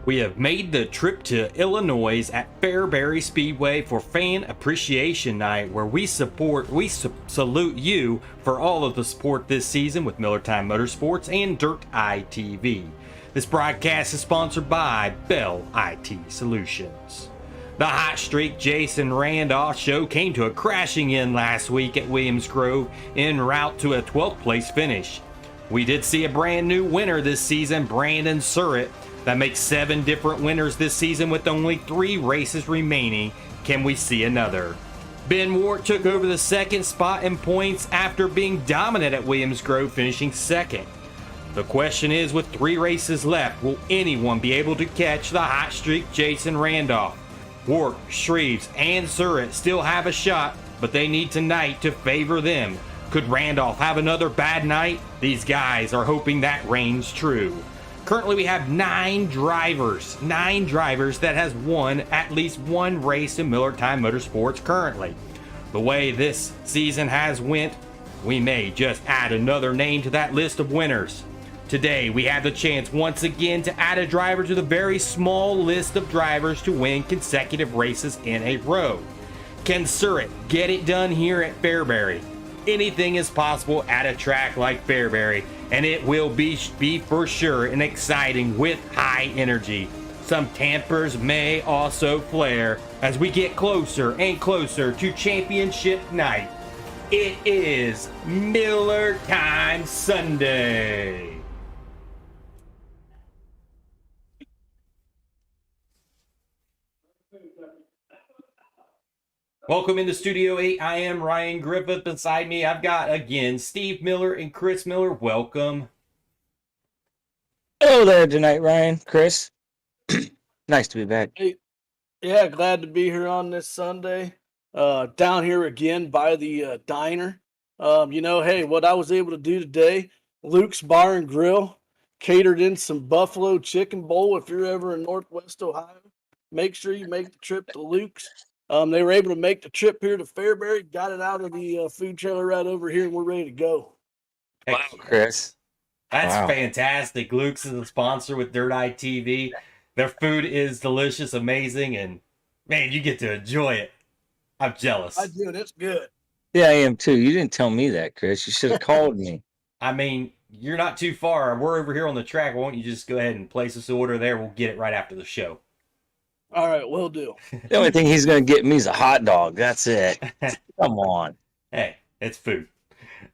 We have made the trip to Illinois at Fairbruy Speedway for Fan Appreciation Night, where we salute you for all of the support this season with Millertime Motorsports and Dirt ITV. This broadcast is sponsored by Bell IT Solutions. The Hot Streak Jason Randolph show came to a crashing end last week at Williams Grove en route to a 12th place finish. We did see a brand new winner this season, Brandon Surratt. That makes 7 different winners this season with only 3 races remaining. Can we see another? Ben Ward took over the second spot in points after being dominant at Williams Grove, finishing second. The question is, with 3 races left, will anyone be able to catch the Hot Streak Jason Randolph? Ward, Shreves, and Surratt still have a shot, but they need tonight to favor them. Could Randolph have another bad night? These guys are hoping that reigns true. Currently we have 9 drivers that has won at least one race in Millertime Motorsports currently. The way this season has went, we may just add another name to that list of winners. Today we have the chance once again to add a driver to the very small list of drivers to win consecutive races in a row. Can Surratt get it done here at Fairbruy? Anything is possible at a track like Fairbruy, and it will be for sure and exciting with high energy. Some tampers may also flare as we get closer and closer to championship night. It is Millertime Sunday. Welcome into Studio 8. I am Ryan Griffith. Beside me, I've got, again, Steve Miller and Chris Miller. Welcome. Hello, Hello there tonight, Ryan, Chris. Nice to be back. Hey, yeah, glad to be here on this Sunday. Down here again by the diner. Hey, what I was able to do today, Luke's Bar and Grill catered in some buffalo chicken bowl. If you're ever in Northwest Ohio, make sure you make the trip to Luke's. They were able to make the trip here to Fairbury, got it out of the food trailer right over here, and we're ready to go. Wow, Heck Chris. yes. That's Wow. fantastic. Luke's is a sponsor with Dirt Eye TV. Their food is delicious, amazing, and man, you get to enjoy it. I'm I jealous. do. It's good. Yeah, I am too. You didn't tell me that, Chris. You should have called me. I mean, you're not too far. We're over here on the track. Why don't you just go ahead and place this order there? We'll get it right after the show. All right, will do. The only thing he's going to get me is a hot dog. That's it. Come on. Hey, it's food.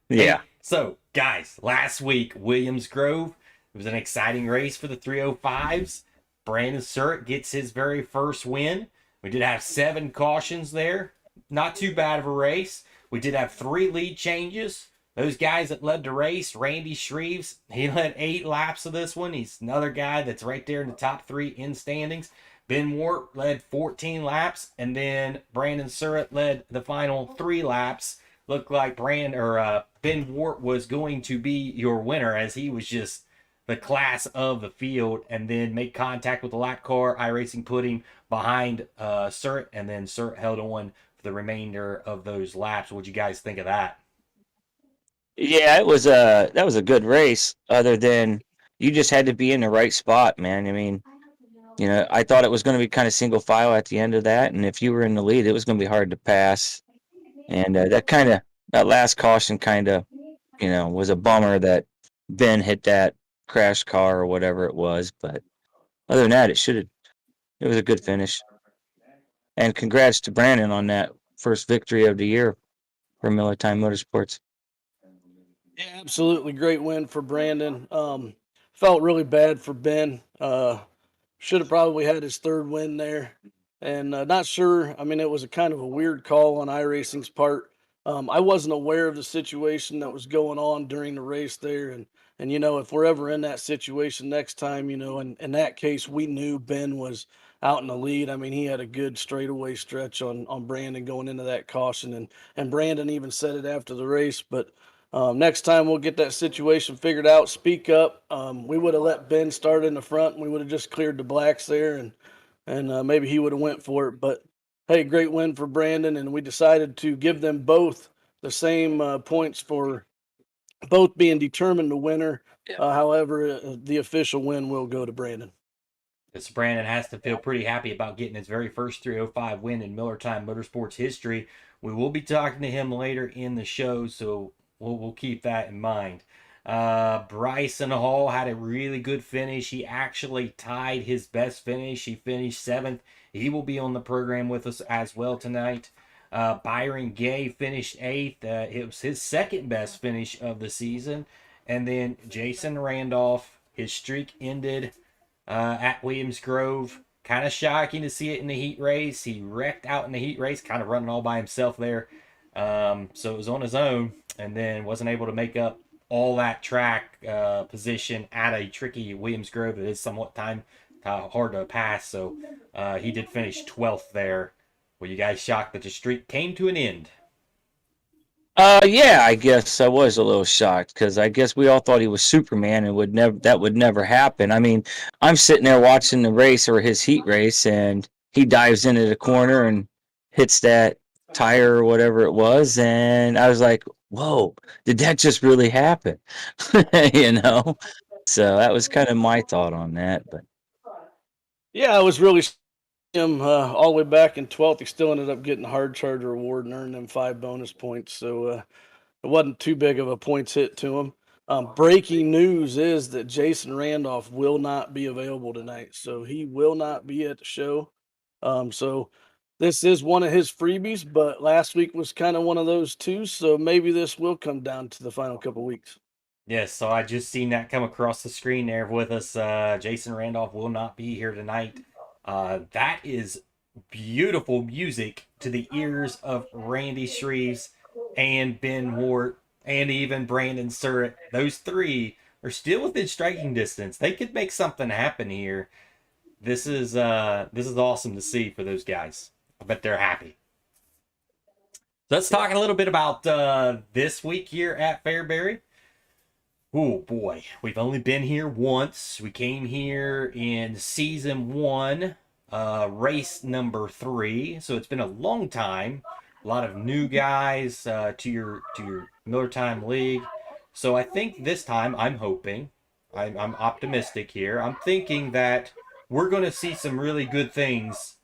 Yeah. Hey, so guys, last week, Williams Grove, it was an exciting race for the 305s. Brandon Surratt gets his very first win. We did have 7 cautions there. Not too bad of a race. We did have 3 lead changes. Those guys that led the race, Randy Shreves, he led 8 laps of this one. He's another guy that's right there in the top 3 in standings. Ben Wart led 14 laps, and then Brandon Surratt led the final 3 laps. Looked like Ben Wart was going to be your winner, as he was just the class of the field, and then made contact with the lap car. iRacing put him behind Surratt, and then Surratt held on for the remainder of those laps. What'd you guys think of that? Yeah, that was a good race, other than you just had to be in the right spot, man. I mean, I thought it was going to be kind of single file at the end of that, and if you were in the lead, it was going to be hard to pass. And that last caution kind of, was a bummer that Ben hit that crash car or whatever it was. But other than that, it was a good finish. And congrats to Brandon on that first victory of the year for Millertime Motorsports. Yeah, absolutely great win for Brandon. Felt really bad for Ben. Should have probably had his third win there, and not sure. I mean, it was a kind of a weird call on iRacing's part. I wasn't aware of the situation that was going on during the race there, and if we're ever in that situation next time, in that case, we knew Ben was out in the lead. I mean, he had a good straightaway stretch on Brandon going into that caution, and Brandon even said it after the race, but. Next time we'll get that situation figured out. Speak up. We would have let Ben start in the front, and we would have just cleared the blacks there, and maybe he would have went for it. But hey, great win for Brandon, and we decided to give them both the same points for both being determined the winner. However, the official win will go to Brandon. Because Brandon has to feel pretty happy about getting his very first 305 win in Millertime Motorsports history. We will be talking to him later in the show, so we'll keep that in mind. Bryson Hall had a really good finish. He actually tied his best finish. He finished 7th. He will be on the program with us as well tonight. Byron Gay finished 8th. It was his second best finish of the season. And then Jason Randolph, his streak ended at Williams Grove. Kind of shocking to see it in the heat race. He wrecked out in the heat race, kind of running all by himself there. So it was on his own, and then wasn't able to make up all that track position at a tricky Williams Grove that is somewhat hard to pass. So he did finish 12th there. Were you guys shocked that the streak came to an end? Yeah, I guess I was a little shocked because I guess we all thought he was Superman and that would never happen. I mean, I'm sitting there watching the race or his heat race, and he dives into the corner and hits that tire or whatever it was, and I was like, "Whoa, did that just really happen?" you know. So that was kind of my thought on that, but Yeah, I was really him all the way back in 12th. He still ended up getting the hard charger award and earned them 5 bonus points. So it wasn't too big of a points hit to him. Breaking news is that Jason Randolph will not be available tonight, so he will not be at the show. So this is one of his freebies, but last week was kind of one of those too. So maybe this will come down to the final couple weeks. Yes, so I just seen that come across the screen there with us. Jason Randolph will not be here tonight. That is beautiful music to the ears of Randy Shreves and Ben Wart and even Brandon Surratt. Those 3 are still within striking distance. They could make something happen here. This is awesome to see for those guys. I bet they're happy. So let's talk a little bit about this week here at Fairbury. Oh boy, we've only been here once. We came here in season 1, race number 3. So it's been a long time. A lot of new guys to your Millertime League. So I think this time I'm hoping, I'm optimistic here. I'm thinking that we're going to see some really good things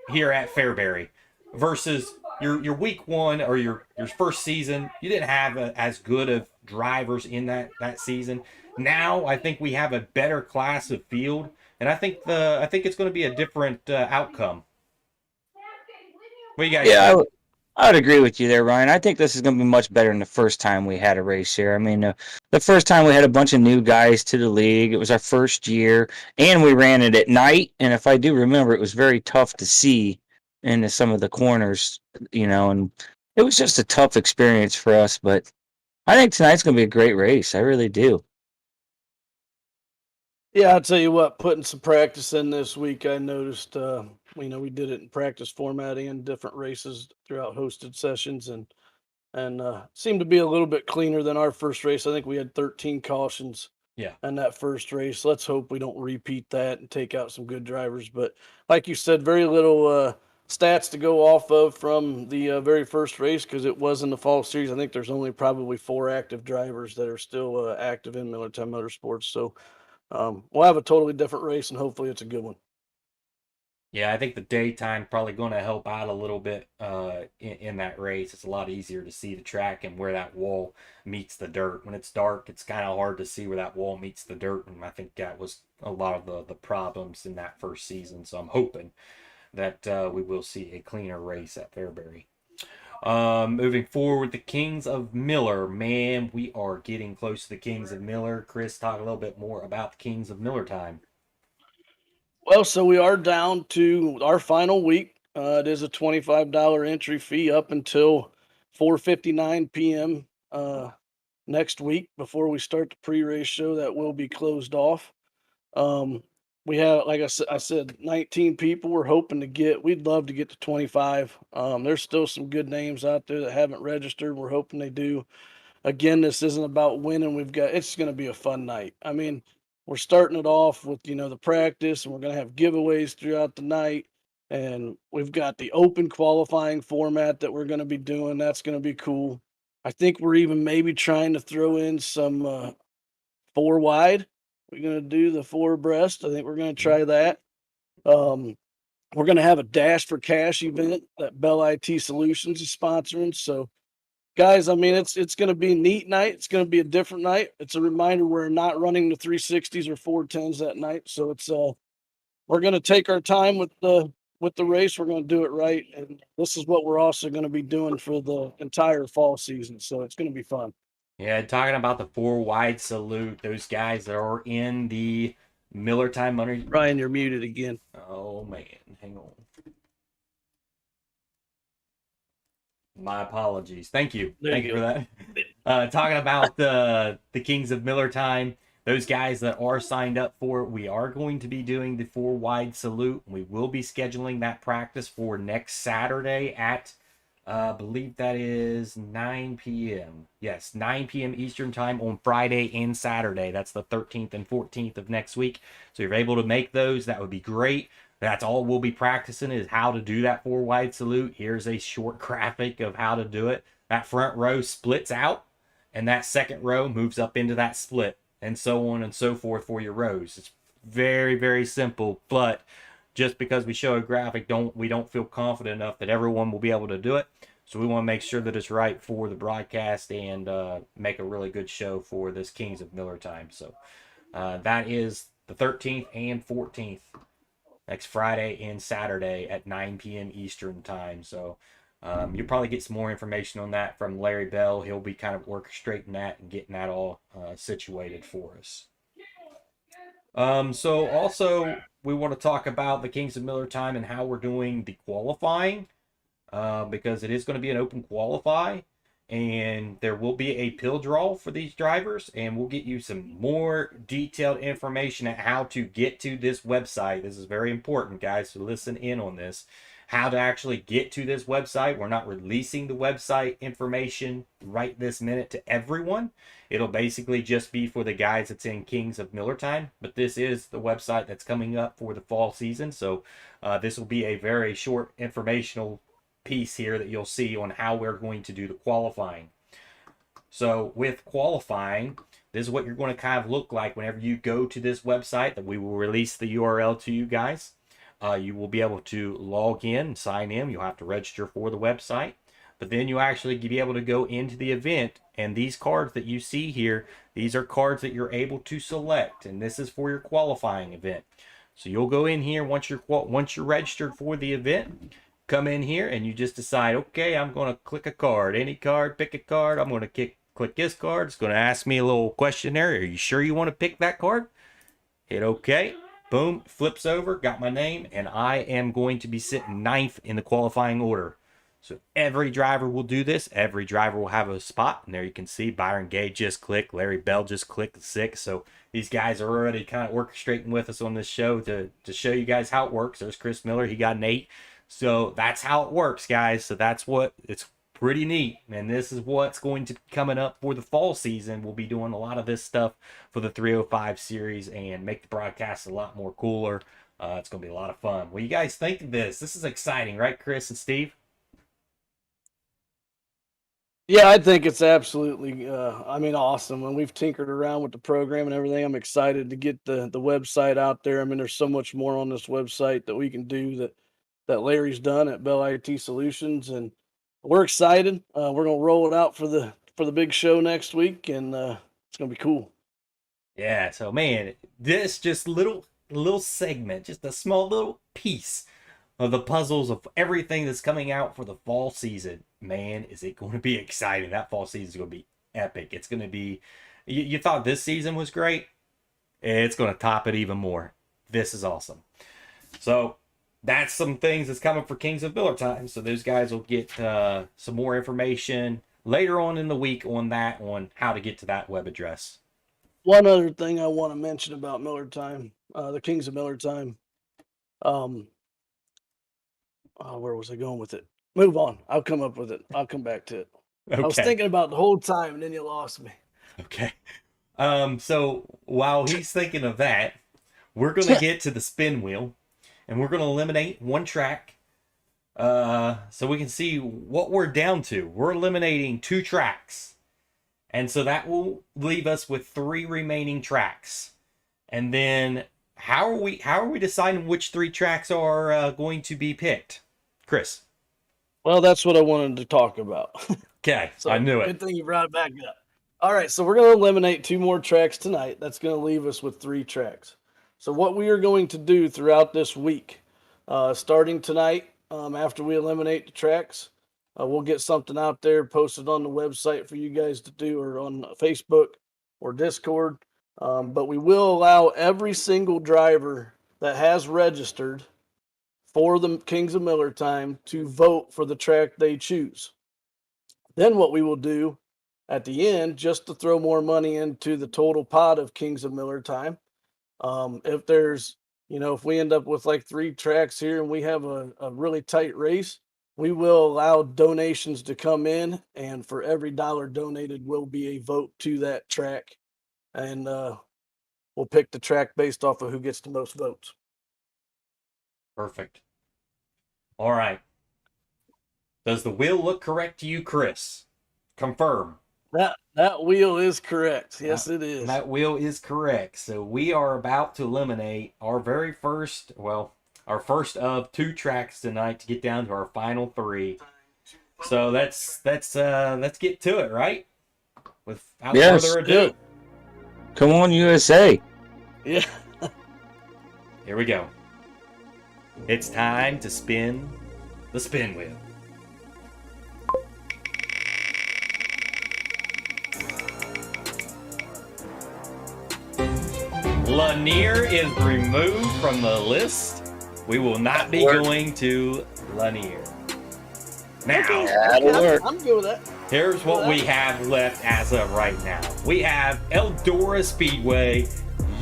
here at Fairbury versus your week 1 or your first season. You didn't have as good of drivers in that season. Now I think we have a better class of field, and I think it's going to be a different outcome. What do you guys think? I would agree with you there, Ryan. I think this is going to be much better than the first time we had a race here. I mean, the first time we had a bunch of new guys to the league. It was our first year, and we ran it at night. And if I do remember, it was very tough to see into some of the corners, and it was just a tough experience for us. But I think tonight's going to be a great race. I really do. Yeah, I'll tell you what, putting some practice in this week, I noticed, we did it in practice format and different races throughout hosted sessions and seemed to be a little bit cleaner than our first race. I think we had 13 cautions Yeah. in that first race. Let's hope we don't repeat that and take out some good drivers. But like you said, very little stats to go off of from the very first race because it was in the fall series. I think there's only probably 4 active drivers that are still active in Millertime Motorsports. So we'll have a totally different race, and hopefully it's a good one. Yeah, I think the daytime probably going to help out a little bit in that race. It's a lot easier to see the track and where that wall meets the dirt. When it's dark, it's kind of hard to see where that wall meets the dirt, and I think that was a lot of the problems in that first season. So I'm hoping that we will see a cleaner race at Fairbury. Moving forward, the Kings of Miller. Man, we are getting close to the Kings of Miller. Chris, talk a little bit more about the Kings of Millertime. Well, so we are down to our final week. It is a $25 entry fee up until 4:59 p.m. Next week before we start the pre-race show. That will be closed off. We have, like I said, 19 people. We'd love to get to 25. There's still some good names out there that haven't registered. We're hoping they do. Again, this isn't about winning. It's going to be a fun night. I mean, we're starting it off with, the practice, and we're going to have giveaways throughout the night. And we've got the open qualifying format that we're going to be doing. That's going to be cool. I think we're even maybe trying to throw in some 4 wide. We're going to do the 4 abreast. I think we're going to try that. We're going to have a Dash for Cash event that Bell IT Solutions is sponsoring. So, guys, I mean, it's going to be a neat night. It's going to be a different night. It's a reminder we're not running the 360s or 410s that night. So we're going to take our time with the race. We're going to do it right, and this is what we're also going to be doing for the entire fall season. So it's going to be fun. Yeah, talking about the 4 wide salute, those guys that are in the Millertime Money. Ryan, you're muted again. Oh man, hang on. My apologies. Thank you. Thank you for that. Talking about the Kings of Millertime, those guys that are signed up for it, we are going to be doing the 4 wide salute. We will be scheduling that practice for next Saturday at I believe that is 9 p.m. Yes, 9 p.m. Eastern time on Friday and Saturday. That's the 13th and 14th of next week. So if you're able to make those, that would be great. That's all we'll be practicing is how to do that 4 wide salute. Here's a short graphic of how to do it. That front row splits out, and that second row moves up into that split, and so on and so forth for your rows. It's very, very simple, but just because we show a graphic, we don't feel confident enough that everyone will be able to do it. So we want to make sure that it's right for the broadcast and make a really good show for this Kings of Millertime. So that is the 13th and 14th, next Friday and Saturday at 9 p.m. Eastern time. So you'll probably get some more information on that from Larry Bell. He'll be kind of orchestrating that and getting that all situated for us. So also we want to talk about the Kings of Millertime and how we're doing the qualifying, because it is going to be an open qualify. and there will be a pill draw for these drivers, and we'll get you some more detailed information at how to get to this website. This is very important, guys, so listen in on this. How to actually get to this website. We're not releasing the website information right this minute to everyone. It'll basically just be for the guys that's in Kings of Millertime, but this is the website that's coming up for the fall season, so this will be a very short informational piece here that you'll see on how we're going to do the qualifying. So with qualifying, this is what you're going to kind of look like whenever you go to this website that we will release the URL to you guys. You will be able to log in and sign in. You'll have to register for the website, but then you'll actually be able to go into the event, and these cards that you see here, these are cards that you're able to select, and this is for your qualifying event. So you'll go in here once you're registered for the event. Come in here and you just decide, okay, I'm going to click a card, any card, pick a card. I'm going to click this card. It's going to ask me a little questionnaire. Are you sure you want to pick that card? Hit okay. Boom, flips over, got my name, and I am going to be sitting 9th in the qualifying order. So every driver will do this. Every driver will have a spot, and there you can see Byron Gay just clicked, Larry Bell just clicked 6. So these guys are already kind of orchestrating with us on this show to show you guys how it works. There's Chris Miller, he got an 8. So that's how it works, guys. So that's what it's pretty neat, and this is what's going to be coming up for the fall season. We'll be doing a lot of this stuff for the 305 series and make the broadcast a lot more cooler. It's going to be a lot of fun. What do you guys think of this? This is exciting, right, Chris and Steve? Yeah, I think it's absolutely, awesome. When we've tinkered around with the program and everything, I'm excited to get the website out there. I mean, there's so much more on this website that we can do that Larry's done at Bell IT Solutions, and we're excited. We're gonna roll it out for the big show next week, and it's gonna be cool. Yeah. So man, this just little segment, just a small little piece of the puzzles of everything that's coming out for the fall season. Man, is it going to be exciting? That fall season is going to be epic. It's going to be. You thought this season was great? It's going to top it even more. This is awesome. So that's some things that's coming for Kings of Millertime. So those guys will get some more information later on in the week on how to get to that web address. One other thing I want to mention about Millertime, the Kings of Millertime. Where was I going with it? Move on. I'll come up with it. I'll come back to it. Okay. I was thinking about the whole time, and then you lost me. Okay. So while he's thinking of that, we're going to get to the spin wheel. And we're going to eliminate one track so we can see what we're down to. We're eliminating 2 tracks. And so that will leave us with 3 remaining tracks. And then how are we deciding which 3 tracks are going to be picked? Chris. Well, that's what I wanted to talk about. Okay, So I knew it. Good thing you brought it back up. All right, so we're going to eliminate 2 more tracks tonight. That's going to leave us with 3 tracks. So what we are going to do throughout this week, starting tonight, after we eliminate the tracks, we'll get something out there posted on the website for you guys to do, or on Facebook or Discord. But we will allow every single driver that has registered for the Kings of Millertime to vote for the track they choose. Then what we will do at the end, just to throw more money into the total pot of Kings of Millertime, if there's, if we end up with like 3 tracks here and we have a really tight race, we will allow donations to come in, and for every dollar donated will be a vote to that track, and we'll pick the track based off of who gets the most votes. Perfect. All right. Does the wheel look correct to you, Chris? Confirm. That wheel is correct. Yes, it is. That wheel is correct. So we are about to eliminate our first of 2 tracks tonight to get down to our final 3. So let's get to it, right? Without further ado. Come on, USA. Yeah. Here we go. It's time to spin the spin wheel. Lanier is removed from the list. We will not be going to Lanier. Now, Okay, I'm good with that. Here's what we have left as of right now. We have Eldora Speedway,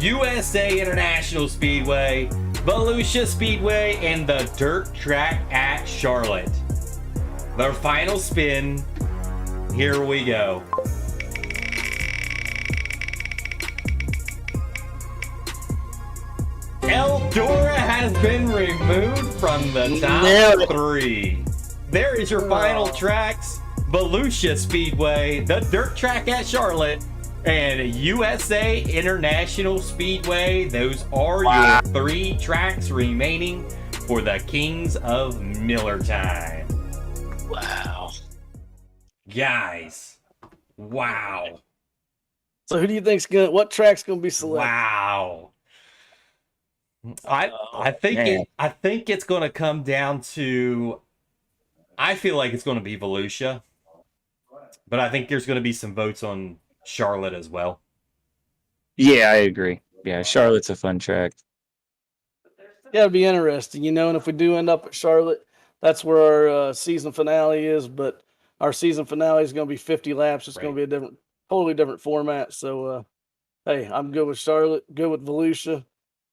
USA International Speedway, Volusia Speedway, and the dirt track at Charlotte. The final spin. Here we go. Eldora has been removed from the top 3. There is your final tracks. Volusia Speedway, the dirt track at Charlotte, and USA International Speedway. Those are your 3 tracks remaining for the Kings of Millertime. Wow. Guys. Wow. So who do you think's what track's gonna be selected? Wow. I think it's gonna come down to, I feel like it's gonna be Volusia. But I think there's going to be some votes on Charlotte as well. Yeah, I agree. Yeah, Charlotte's a fun track. Yeah, it'd be interesting, and if we do end up at Charlotte, that's where our season finale is. But our season finale is going to be 50 laps. It's going to be a totally different format. So, hey, I'm good with Charlotte, good with Volusia,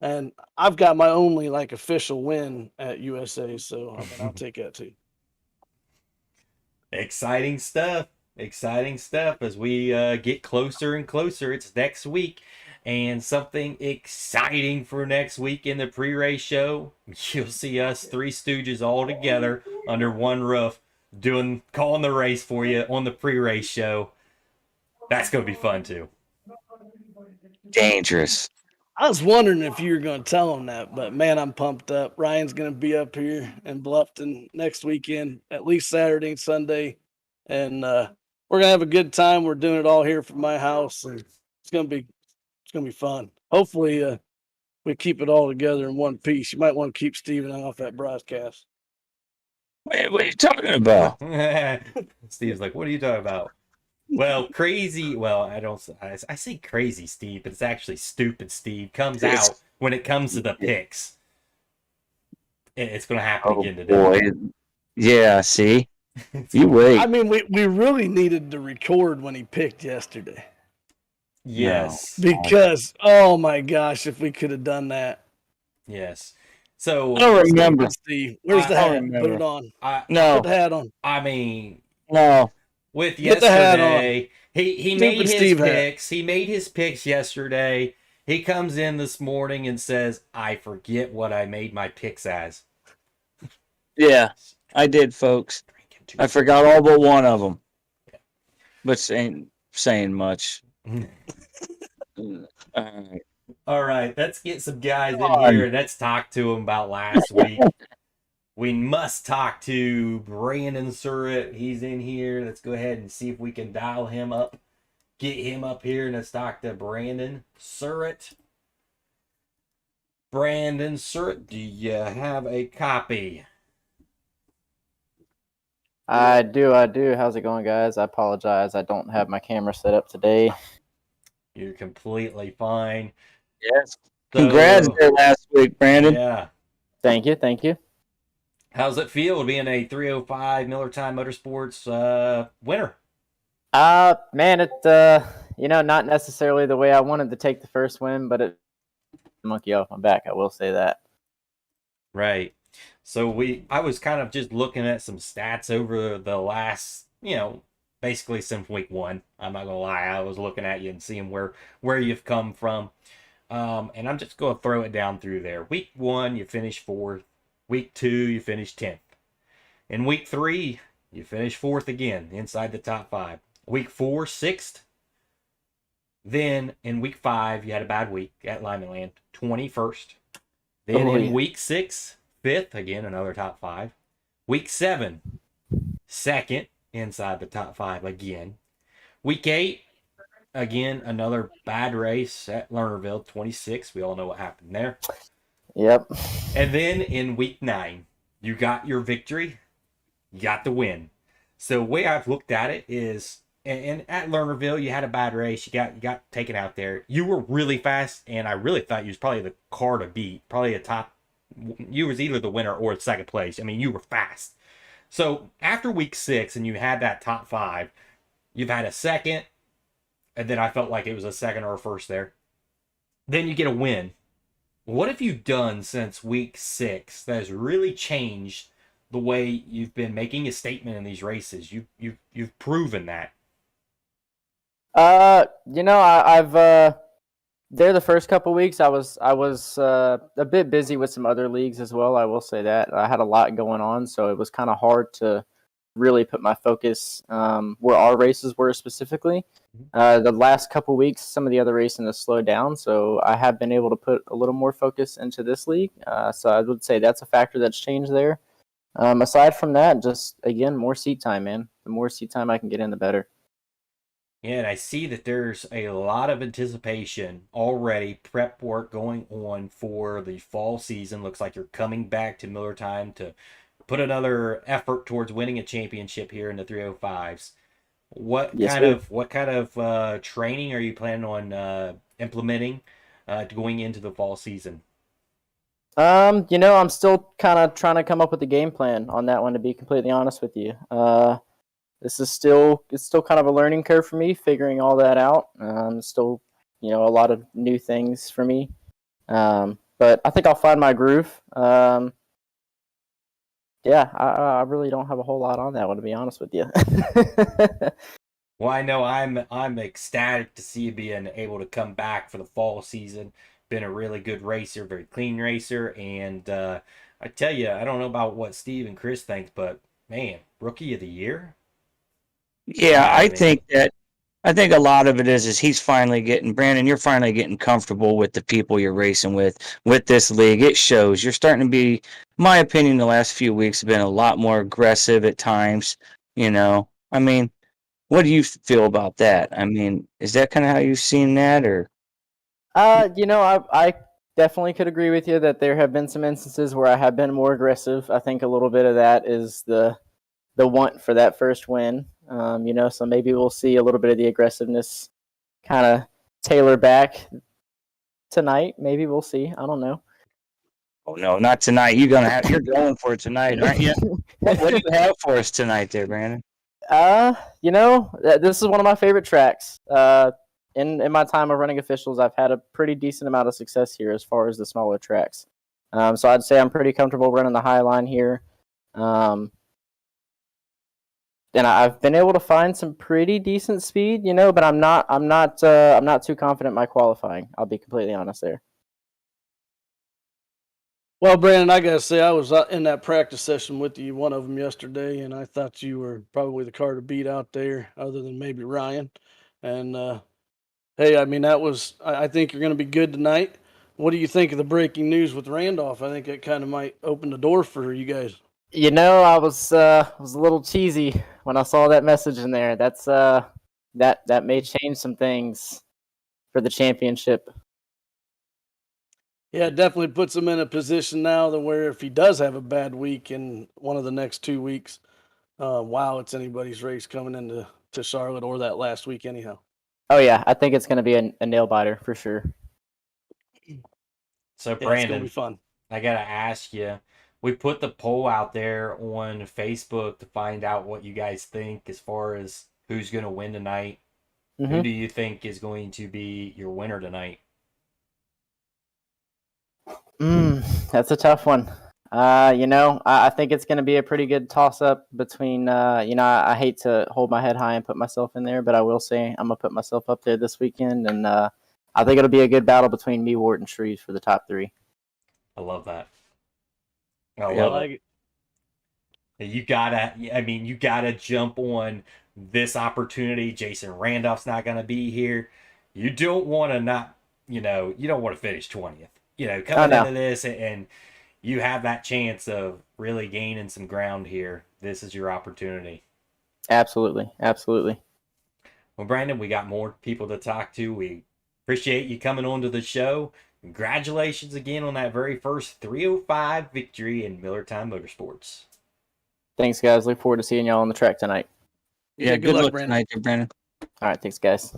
and I've got my only official win at USA. So I'll take that too. Exciting stuff. Exciting stuff as we get closer and closer. It's next week, and something exciting for next week in the pre-race show. You'll see us 3 Stooges all together under one roof calling the race for you on the pre-race show. That's going to be fun too. Dangerous. I was wondering if you were going to tell them that, but man, I'm pumped up. Ryan's going to be up here in Bluffton next weekend, at least Saturday and Sunday, and we're gonna have a good time. We're doing it all here from my house, and it's gonna be fun. Hopefully, we keep it all together in one piece. You might want to keep Steven off that broadcast. Wait, what are you talking about? Steve's like, what are you talking about? Well, crazy. Well, I say crazy Steve, but it's actually stupid Steve comes out when it comes to the picks. It's gonna happen again today. Boy. Yeah, see? You wait. I mean, we really needed to record when he picked yesterday. Yes. Because, oh my gosh, if we could have done that. Yes. So I don't remember. Steve, where's the hat? Put it on. No. Put the hat on. I mean, no. With yesterday, he made his Steve picks. He made his picks yesterday. He comes in this morning and says, I forget what I made my picks as. Yeah, I did, folks. I forgot all but one of them. But ain't saying much. All right, let's get some guys in here and let's talk to them about last week. We must talk to Brandon Surratt. He's in here. Let's go ahead and see if we can dial him up. Get him up here and let's talk to Brandon Surratt. Brandon Surratt, do you have a copy? I do. How's it going, guys? I apologize. I don't have my camera set up today. You're completely fine. Yes. Congrats there last week, Brandon. Yeah. Thank you. How's it feel being a 305 Millertime Motorsports winner? Man, it not necessarily the way I wanted to take the first win, but it monkey off my back. I will say that. Right. So I was kind of just looking at some stats over the last, basically since week 1. I'm not gonna lie, I was looking at you and seeing where you've come from. And I'm just gonna throw it down through there. Week 1, you finished 4th. Week 2, you finished 10th. In week 3, you finished 4th again, inside the top 5. Week 4, 6th. Then in week 5, you had a bad week at Lyman Land, 21st. Then in week 6, 5th, again, another top 5. Week 7, 2nd, inside the top 5 again. Week 8, again, another bad race at Lernerville, 26. We all know what happened there. Yep. And then in week 9, you got your victory. You got the win. So the way I've looked at it is, and at Lernerville, you had a bad race. You got taken out there. You were really fast, and I really thought you was probably the car to beat. Probably a top. You was either the winner or the second place. I mean, you were fast. So after week 6, and you had that top 5, You've had a second, and then I felt like it was a second or a first there. Then you get a win. What have you done since week 6 that has really changed the way you've been making a statement in these races? You've proven that. I've there the first couple weeks I was a bit busy with some other leagues as well. I will say that I had a lot going on, so it was kind of hard to really put my focus where our races were specifically. The last couple weeks, some of the other racing has slowed down, so I have been able to put a little more focus into this league. So I would say that's a factor that's changed there. Aside from that, just again more seat time, man. The more seat time I can get in, the better. Yeah, and I see that there's a lot of anticipation already, prep work going on for the fall season. Looks like you're coming back to Millertime to put another effort towards winning a championship here in the 305s. Yes, sir. What kind of training are you planning on implementing going into the fall season? I'm still kind of trying to come up with a game plan on that one, to be completely honest with you. This is it's still kind of a learning curve for me, figuring all that out. Still, a lot of new things for me. But I think I'll find my groove. Yeah, I really don't have a whole lot on that one, to be honest with you. Well, I know I'm ecstatic to see you being able to come back for the fall season. Been a really good racer, very clean racer, and I tell you, I don't know about what Steve and Chris think, but man, rookie of the year. Yeah, I mean, I think a lot of it is he's finally getting Brandon. You're finally getting comfortable with the people you're racing with this league. It shows. You're starting to be, my opinion, the last few weeks have been a lot more aggressive at times. I mean, what do you feel about that? I mean, is that kind of how you've seen that, or? I definitely could agree with you that there have been some instances where I have been more aggressive. I think a little bit of that is the want for that first win. So maybe we'll see a little bit of the aggressiveness kind of tailor back tonight. Maybe we'll see. I don't know. Oh no, not tonight. You're going for it tonight, aren't you? What do you have for us tonight, there, Brandon? This is one of my favorite tracks. In my time of running officials, I've had a pretty decent amount of success here as far as the smaller tracks. So I'd say I'm pretty comfortable running the high line here. And I've been able to find some pretty decent speed, but I'm not too confident in my qualifying. I'll be completely honest there. Well, Brandon, I gotta say, I was in that practice session with you, one of them yesterday, and I thought you were probably the car to beat out there, other than maybe Ryan. And hey, I mean, I think you're going to be good tonight. What do you think of the breaking news with Randolph? I think it kind of might open the door for you guys. I was a little cheesy when I saw that message in there. That's that may change some things for the championship. Yeah, it definitely puts him in a position now that where if he does have a bad week in one of the next 2 weeks, wow, it's anybody's race coming into Charlotte or that last week anyhow. Oh yeah, I think it's going to be a nail biter for sure. so Yeah, it's Brandon, gonna be fun. I gotta ask you. We put the poll out there on Facebook to find out what you guys think as far as who's going to win tonight. Who do you think is going to be your winner tonight? That's a tough one. I think it's going to be a pretty good toss-up between, I hate to hold my head high and put myself in there, but I will say I'm going to put myself up there this weekend, and I think it'll be a good battle between me, Wart, and Shreves for the top 3. I love that. I love it. You gotta jump on this opportunity. Jason Randolph's not gonna be here. You don't want to not, you don't want to finish 20th. Coming into this and you have that chance of really gaining some ground here. This is your opportunity. Absolutely. Well, Brandon, we got more people to talk to. We appreciate you coming on to the show. Congratulations again on that very first 305 victory in Millertime Motorsports. Thanks, guys. Look forward to seeing y'all on the track tonight. Yeah, good luck tonight, Brandon. All right, thanks, guys.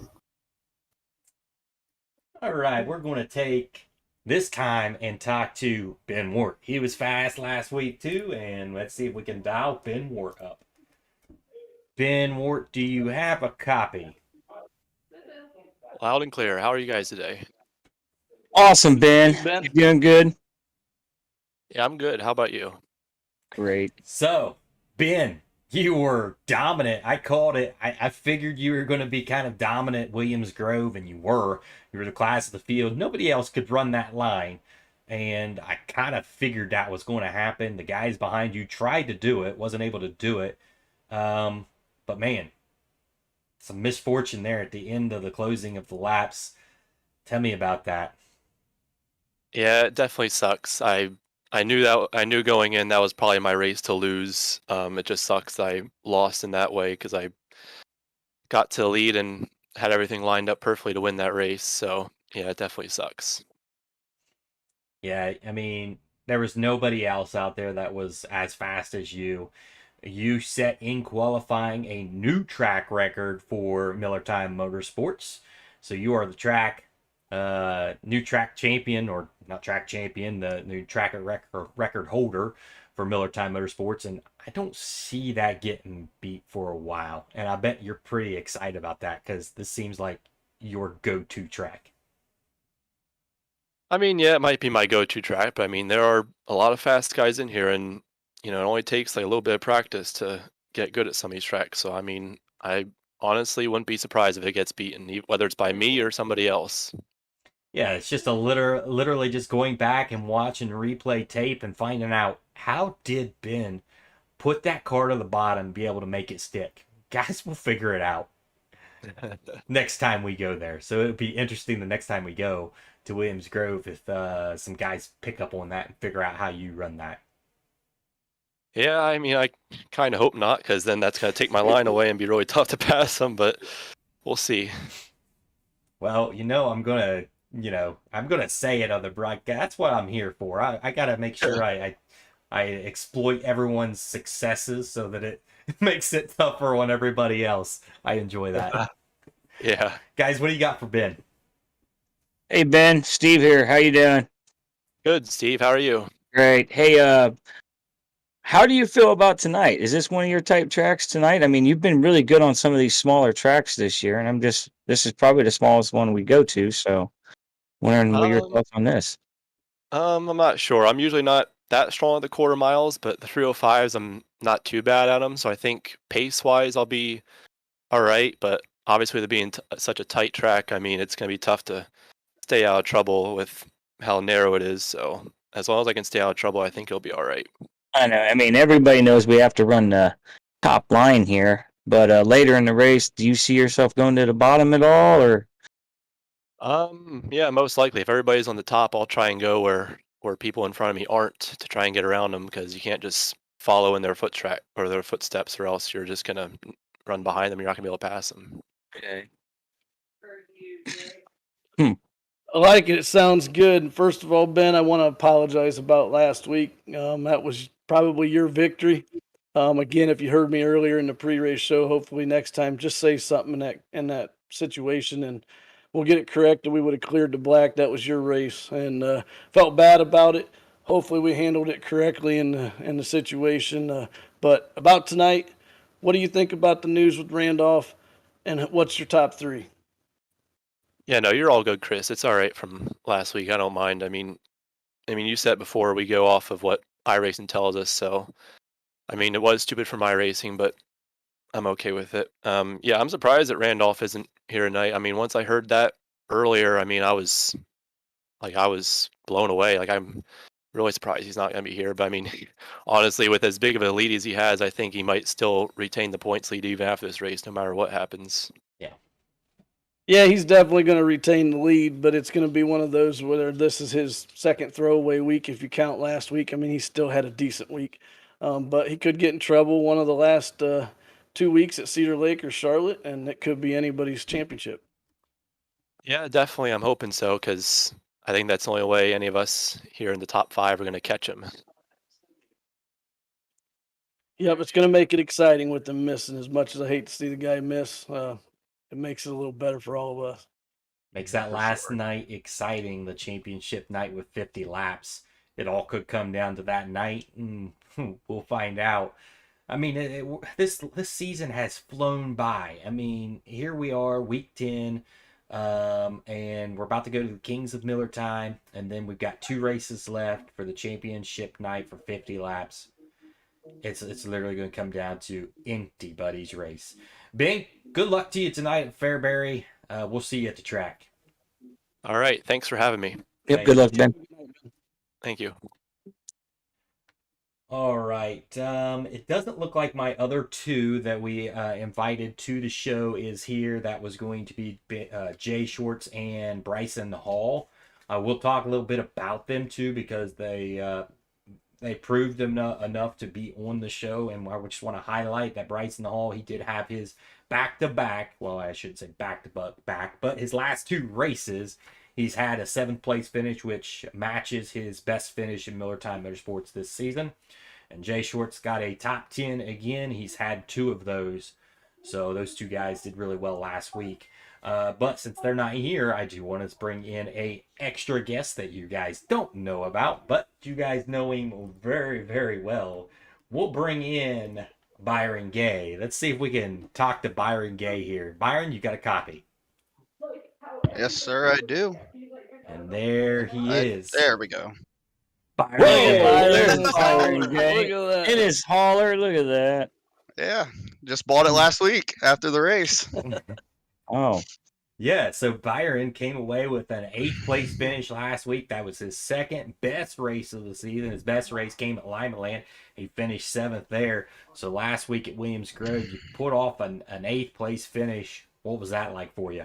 All right, we're going to take this time and talk to Ben Wart. He was fast last week too, and let's see if we can dial Ben Wart up. Ben Wart, do you have a copy? Loud and clear. How are you guys today? Awesome, Ben. Hey, Ben. You doing good? Yeah, I'm good. How about you? Great. So, Ben, you were dominant. I called it. I figured you were going to be kind of dominant at Williams Grove, and you were. You were the class of the field. Nobody else could run that line. And I kind of figured that was going to happen. The guys behind you tried to do it, wasn't able to do it. But man, some misfortune there at the end of the closing of the laps. Tell me about that. Yeah, it definitely sucks. I knew going in that was probably my race to lose. It just sucks I lost in that way because I got to the lead and had everything lined up perfectly to win that race. So yeah, it definitely sucks. Yeah, I mean, there was nobody else out there that was as fast as you. You set in qualifying a new track record for Millertime Motorsports. So you are the new track champion, or not track champion, the new track record holder for Millertime Motorsports. And I don't see that getting beat for a while. And I bet you're pretty excited about that because this seems like your go-to track. I mean, yeah, it might be my go-to track, but I mean, there are a lot of fast guys in here, and it only takes like a little bit of practice to get good at some of these tracks. So I mean, I honestly wouldn't be surprised if it gets beaten, whether it's by me or somebody else. Yeah, it's just literally just going back and watching replay tape and finding out how did Ben put that car to the bottom and be able to make it stick. Guys will figure it out next time we go there. So it'll be interesting the next time we go to Williams Grove if some guys pick up on that and figure out how you run that. Yeah, I mean, I kind of hope not, because then that's going to take my line away and be really tough to pass them, but we'll see. Well, I'm gonna say it on the broadcast. That's what I'm here for. I gotta make sure I exploit everyone's successes so that it makes it tougher on everybody else. I enjoy that. Yeah. Guys, what do you got for Ben? Hey, Ben. Steve here. How you doing? Good, Steve. How are you? Great. Hey, how do you feel about tonight? Is this one of your type tracks tonight? I mean, you've been really good on some of these smaller tracks this year, and this is probably the smallest one we go to, so wondering what your Um, thoughts on this. I'm not sure. I'm usually not that strong at the quarter miles, but the 305s, I'm not too bad at them. So I think pace-wise, I'll be all right. But obviously, with it being such a tight track, I mean, it's going to be tough to stay out of trouble with how narrow it is. So as long as I can stay out of trouble, I think it'll be all right. I know. I mean, everybody knows we have to run the top line here, but later in the race, do you see yourself going to the bottom at all, or? Yeah, most likely. If everybody's on the top, I'll try and go where people in front of me aren't to try and get around them, because you can't just follow in their foot track or their footsteps, or else you're just gonna run behind them. You're not gonna be able to pass them. Okay. I like it. It sounds good. First of all, Ben, I want to apologize about last week. That was probably your victory. Again, if you heard me earlier in the pre-race show, hopefully next time just say something in that situation and we'll get it corrected. We would have cleared the black. That was your race, and felt bad about it. Hopefully, we handled it correctly in the situation. But about tonight, what do you think about the news with Randolph, and what's your top three? Yeah, no, you're all good, Chris. It's all right from last week. I don't mind. You said before we go off of what iRacing tells us, so I mean, it was stupid for my racing, but I'm okay with it. Yeah, I'm surprised that Randolph isn't here tonight. I mean, once I heard that earlier, I mean, I was blown away. Like, I'm really surprised he's not going to be here. But I mean, honestly, with as big of a lead as he has, I think he might still retain the points lead even after this race, no matter what happens. Yeah, he's definitely going to retain the lead, but it's going to be one of those where this is his second throwaway week if you count last week. I mean, he still had a decent week, but he could get in trouble one of the last 2 weeks at Cedar Lake or Charlotte, and it could be anybody's championship. Yeah, definitely. I'm hoping so, because I think that's the only way any of us here in the top 5 are going to catch him. Yep, it's going to make it exciting with them missing. As much as I hate to see the guy miss, it makes it a little better for all of us. Makes that last night exciting, the championship night with 50 laps. It all could come down to that night, and we'll find out. I mean, this season has flown by. I mean, here we are, week 10, and we're about to go to the Kings of Millertime, and then we've got 2 races left for the championship night for 50 laps. It's literally going to come down to empty buddies race. Bing, good luck to you tonight at Fairbury. We'll see you at the track. All right. Thanks for having me. Yep. Thank Good you. luck, Ben. Thank you. All right. It doesn't look like my other 2 that we invited to the show is here. That was going to be Jay Shorts and Bryson Hall. We'll talk a little bit about them too because they proved enough to be on the show, and I just want to highlight that Bryson Hall, he did have his back-to-back, well, I shouldn't say back-to-back, but his last 2 races, he's had a 7th place finish, which matches his best finish in Millertime Motorsports this season. And Jay Short's got a top 10 again. He's had 2 of those. So those 2 guys did really well last week. But since they're not here, I do want to bring in a extra guest that you guys don't know about, but you guys know him very, very well. We'll bring in Byron Gay. Let's see if we can talk to Byron Gay here. Byron, you got a copy? Yes, sir, I do. And there he is. There we go. Byron Whoa, Gay. there's Byron Gay. Look at that. In his hauler. Look at that. Yeah, just bought it last week after the race. Oh, Yeah, so Byron came away with an 8th place finish last week. That was his 2nd best race of the season. His best race came at Lima Land. He finished 7th there. So last week at Williams Grove, you put off an 8th place finish. What was that like for you?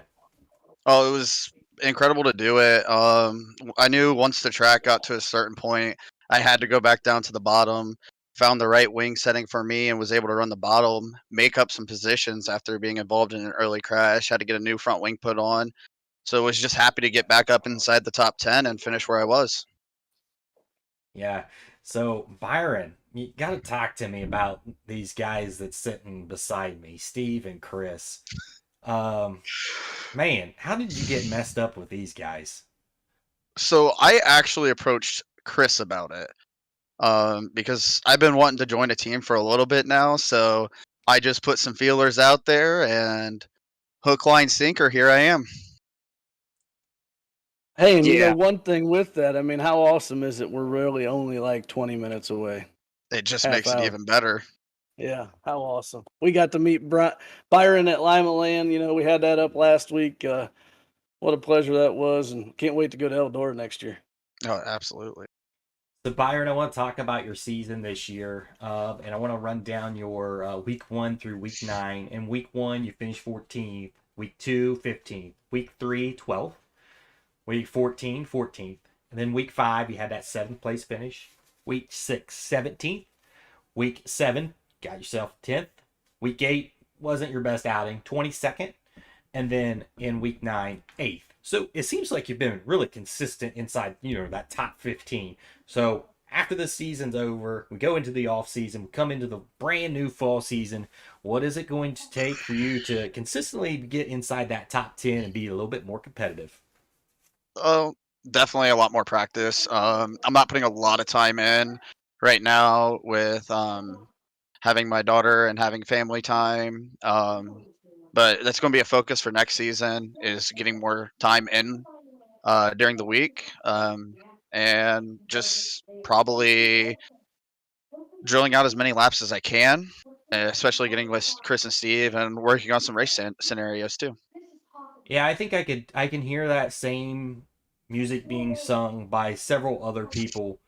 Oh, it was incredible to do it. I knew once the track got to a certain point, I had to go back down to the bottom. Found the right wing setting for me and was able to run the bottom, make up some positions after being involved in an early crash. Had to get a new front wing put on. So was just happy to get back up inside the top 10 and finish where I was. Yeah. So Byron, you got to talk to me about these guys that's sitting beside me, Steve and Chris. Man, how did you get messed up with these guys? So I actually approached Chris about it. Because I've been wanting to join a team for a little bit now, so I just put some feelers out there and hook, line, sinker, here I am. Hey, and you Yeah. know one thing with that, I mean, how awesome is it? We're really only like 20 minutes away. It just Half makes it hour. even better. Yeah, how awesome. We got to meet Byron at Lima Land. You know, we had that up last week. What a pleasure that was, and can't wait to go to Eldora next year. Oh, absolutely. So Byron, I want to talk about your season this year, and I want to run down your week 1 through week 9. In week 1, you finished 14th. Week 2, 15th. Week 3, 12th. Week 14, 14th. And then week 5, you had that 7th place finish. Week 6, 17th. Week 7, got yourself 10th. Week 8 wasn't your best outing, 22nd. And then in week 9, 8th. So it seems like you've been really consistent inside, that top 15. So after the season's over, we go into the off season, we come into the brand new fall season. What is it going to take for you to consistently get inside that top 10 and be a little bit more competitive? Oh, definitely a lot more practice. I'm not putting a lot of time in right now with having my daughter and having family time. But that's going to be a focus for next season is getting more time in during the week, and just probably drilling out as many laps as I can, especially getting with Chris and Steve and working on some race scenarios too. Yeah, I think I can hear that same music being sung by several other people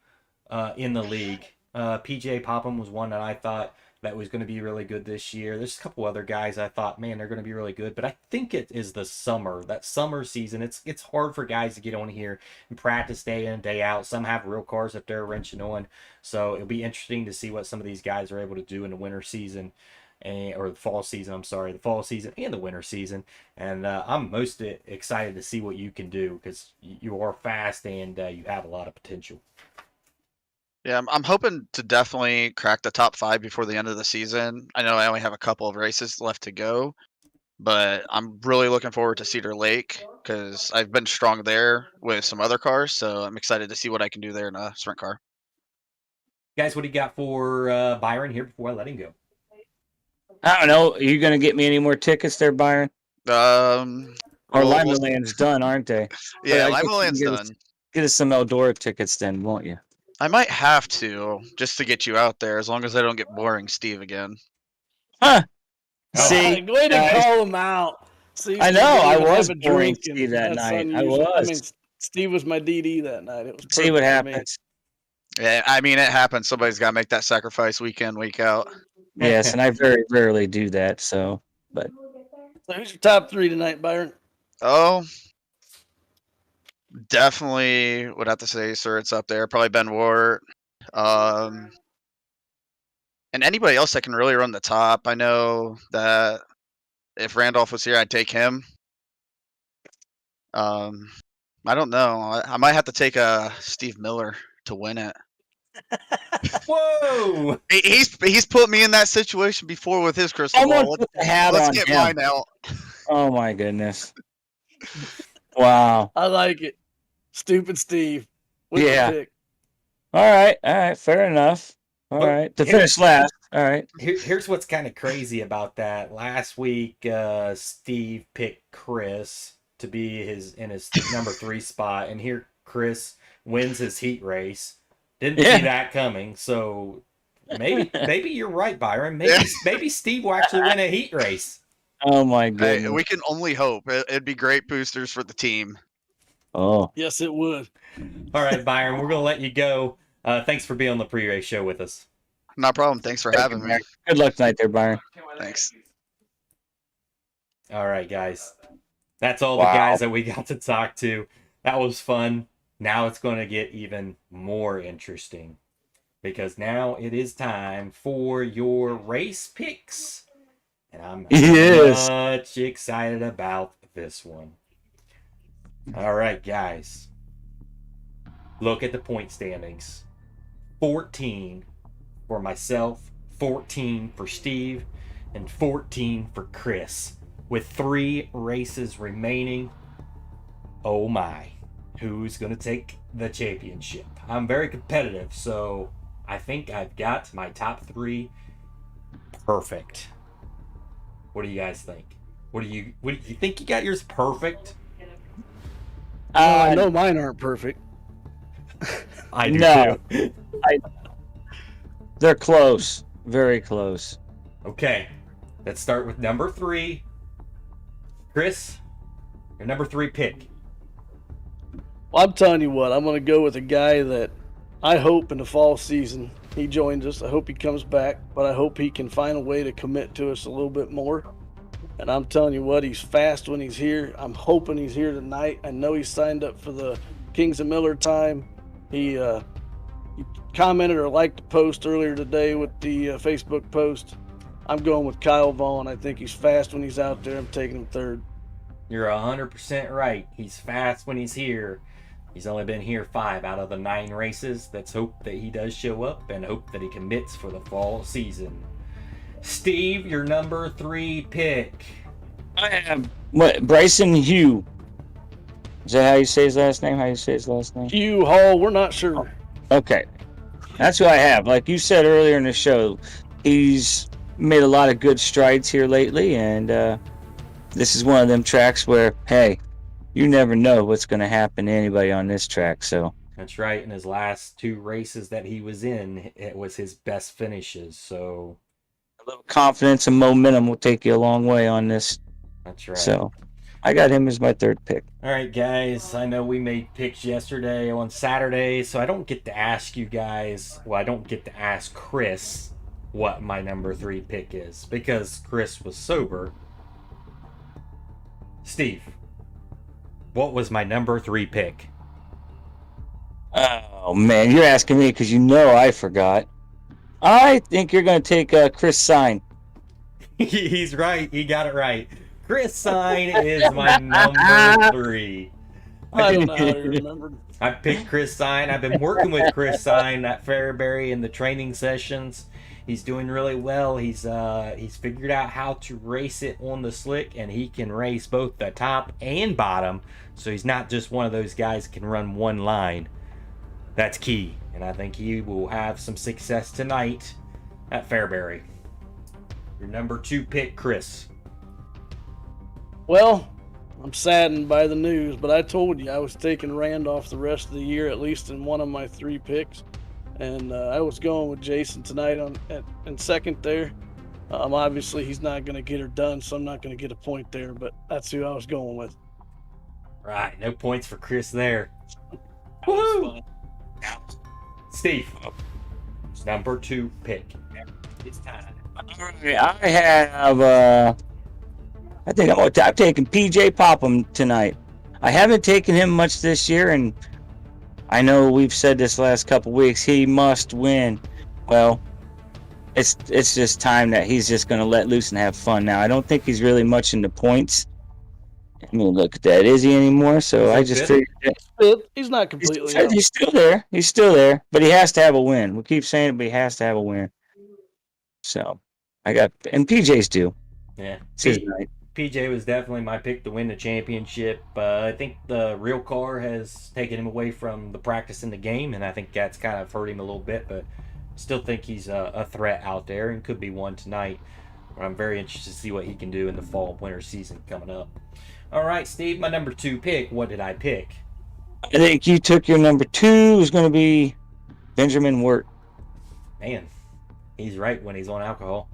in the league. PJ Popham was one that I thought that was going to be really good this year. There's a couple other guys I thought, man, they're going to be really good. But I think it is the summer, that summer season. It's hard for guys to get on here and practice day in, day out. Some have real cars if they're wrenching on. So it'll be interesting to see what some of these guys are able to do in the winter season. Or the fall season, I'm sorry, the fall season and the winter season. And I'm most excited to see what you can do because you are fast and you have a lot of potential. Yeah, I'm hoping to definitely crack the top 5 before the end of the season. I know I only have a couple of races left to go, but I'm really looking forward to Cedar Lake because I've been strong there with some other cars. So I'm excited to see what I can do there in a sprint car. Guys, what do you got for Byron here before I let him go? I don't know. Are you going to get me any more tickets there, Byron? Or Well, Lima Land's done, aren't they? yeah, I guess Lima you can Land's done. Get us some Eldora tickets then, won't you? I might have to just to get you out there, as long as I don't get boring Steve again. Huh? Oh. See, Way to guys, call him out. See, I you know, didn't I even was have a boring drink, Steve and that that's night. I unusual. I was. mean, Steve was my DD that night. It was See what perfect for me. happens. Yeah, I mean it happens. Somebody's got to make that sacrifice week in, week out. Yes, and I very rarely do that. So, but So who's your top 3 tonight, Byron? Oh, definitely would have to say, sir, it's up there. Probably Ben Wart. And anybody else that can really run the top. I know that if Randolph was here, I'd take him. I don't know. I might have to take Steve Miller to win it. Whoa! He's put me in that situation before with his crystal someone ball. put the hat Let's on get him. mine out. Oh my goodness! Wow. I like it. Stupid Steve. With Yeah. the pick. All right. Fair enough. All Well, right. To finish last. All right. Here's what's kind of crazy about that. Last week, Steve picked Chris to be his number 3 spot, and here Chris wins his heat race. Didn't see that coming, so maybe you're right, Byron. Maybe Steve will actually win a heat race. Oh my Hey, goodness. we can only hope. It'd be great boosters for the team. Oh. Yes, it would. All right, Byron, we're gonna let you go. Thanks for being on the pre-race show with us. No problem. Thanks for having me. Good luck tonight there, Byron. Thanks. All right, guys. That's all the Wow. guys that we got to talk to. That was fun. Now it's going to get even more interesting because now it is time for your race picks. And I'm Yes. much excited about this one. All right, guys. Look at the point standings. 14 for myself, 14 for Steve, and 14 for Chris. With 3 races remaining, oh my, who's going to take the championship? I'm very competitive, so I think I've got my top 3 perfect. What do you guys think? What do you think you got yours perfect? I know mine aren't perfect. I do No. too. They're close. Very close. Okay, let's start with number 3. Chris, your number 3 pick. Well, I'm telling you what, I'm going to go with a guy that I hope in the fall season he joins us. I hope he comes back, but I hope he can find a way to commit to us a little bit more. And I'm telling you what, he's fast when he's here. I'm hoping he's here tonight. I know he signed up for the Kings of Millertime. He commented or liked the post earlier today with the Facebook post. I'm going with Kyle Vaughn. I think he's fast when he's out there. I'm taking him 3rd. You're 100% right. He's fast when he's here. He's only been here 5 out of the 9 races. Let's hope that he does show up and hope that he commits for the fall season. Steve, your number 3 pick. I have Bryson Hugh. Is that how you say his last name? Hugh Hall, we're not sure. Okay. That's who I have. Like you said earlier in the show, he's made a lot of good strides here lately, and this is one of them tracks where, hey, you never know what's going to happen to anybody on this track. So That's right. In his last 2 races that he was in, it was his best finishes. So a little confidence and momentum will take you a long way on this. that's right. So I got him as my 3rd pick. All right, guys. I know we made picks yesterday on Saturday, so I don't get to ask you guys. Well, I don't get to ask Chris what my number 3 pick is because Chris was sober. Steve, what was my number 3 pick? Oh, man, you're asking me because you know I forgot. I think you're going to take Chris Sign. He's right. He got it right. Chris Sign is my number 3. I don't know how you remembered. I picked Chris Sign. I've been working with Chris Sign at Fairbruy in the training sessions. He's doing really well. He's figured out how to race it on the slick, and he can race both the top and bottom. So he's not just one of those guys that can run one line. That's key, and I think he will have some success tonight at Fairbruy. Your number 2 pick, Chris. Well, I'm saddened by the news, but I told you I was taking Randolph the rest of the year, at least in one of my 3 picks. And I was going with Jason tonight in second there. Obviously, he's not going to get her done, so I'm not going to get a point there, but that's who I was going with. Right, no points for Chris there. Woohoo! Steve, number 2 pick. It's time. I have, I think I'm taking PJ Popham tonight. I haven't taken him much this year, and I know we've said this last couple weeks, he must win. Well, it's just time that he's just going to let loose and have fun now. I don't think he's really much into points. I mean, look at that. Is he anymore? So I just figured He's not completely out. he's still there. He's still there, but he has to have a win. We keep saying it, but he has to have a win. So and PJ's due. Yeah. It's his night. PJ was definitely my pick to win the championship. I think the real car has taken him away from the practice in the game, and I think that's kind of hurt him a little bit, but still think he's a threat out there and could be one tonight. But I'm very interested to see what he can do in the fall winter season coming up. All right, Steve, my number 2 pick. What did I pick? I think you took your number 2 is going to be Benjamin Wirt. Man, he's right when he's on alcohol.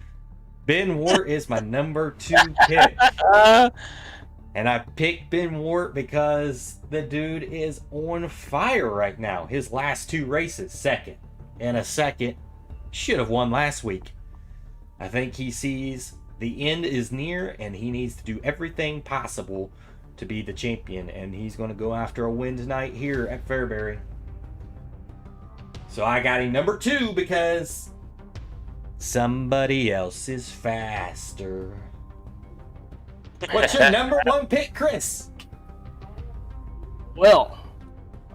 Ben Wart is my number 2 pick. And I picked Ben Wart because the dude is on fire right now. His last 2 races, second and a second, should have won last week. I think he sees the end is near and he needs to do everything possible to be the champion. And he's going to go after a win tonight here at Fairbruy. So I got him number 2 because somebody else is faster. What's your number 1 pick, Chris? Well,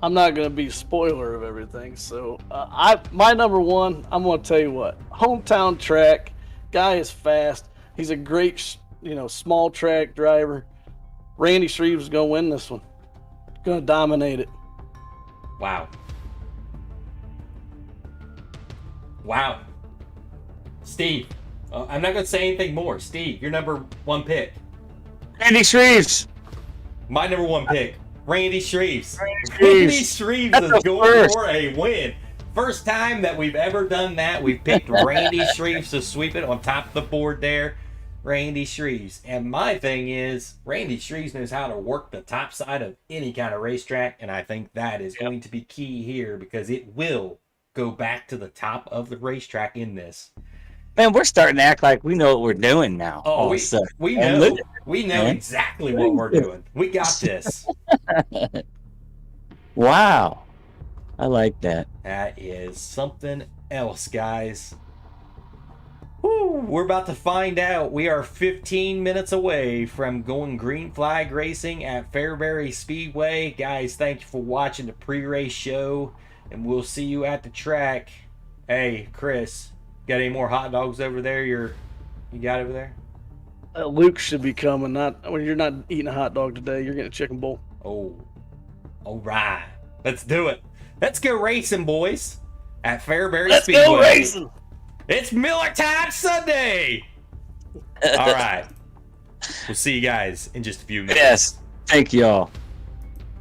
I'm not going to be a spoiler of everything. So my number 1, I'm going to tell you what. Hometown track. Guy is fast. He's a great, small track driver. Randy Shreves is going to win this one. Going to dominate it. Wow. Wow. Steve, I'm not going to say anything more. Steve, your number 1 pick. Randy Shreves. My number 1 pick, Randy Shreves. Randy Randy Shreves is going for a win. First time that we've ever done that. We've picked Randy Shreves to sweep it on top of the board there. Randy Shreves. And my thing is, Randy Shreves knows how to work the top side of any kind of racetrack, and I think that is going to be key here because it will go back to the top of the racetrack in this. Man, we're starting to act like we know what we're doing now. Oh, we know exactly what we're doing. We got this. Wow. I like that. That is something else, guys. Woo, we're about to find out. We are 15 minutes away from going green flag racing at Fairbruy Speedway. Guys, thank you for watching the pre-race show, and we'll see you at the track. Hey, Chris, got any more hot dogs over there you got over there? Luke should be coming. When you're not eating a hot dog today, you're getting a chicken bowl. Oh, all right. Let's do it. Let's go racing, boys, at Fairbruy Speedway. Let's go racing. It's Millertime Sunday. All right. We'll see you guys in just a few minutes. Yes. Thank you all.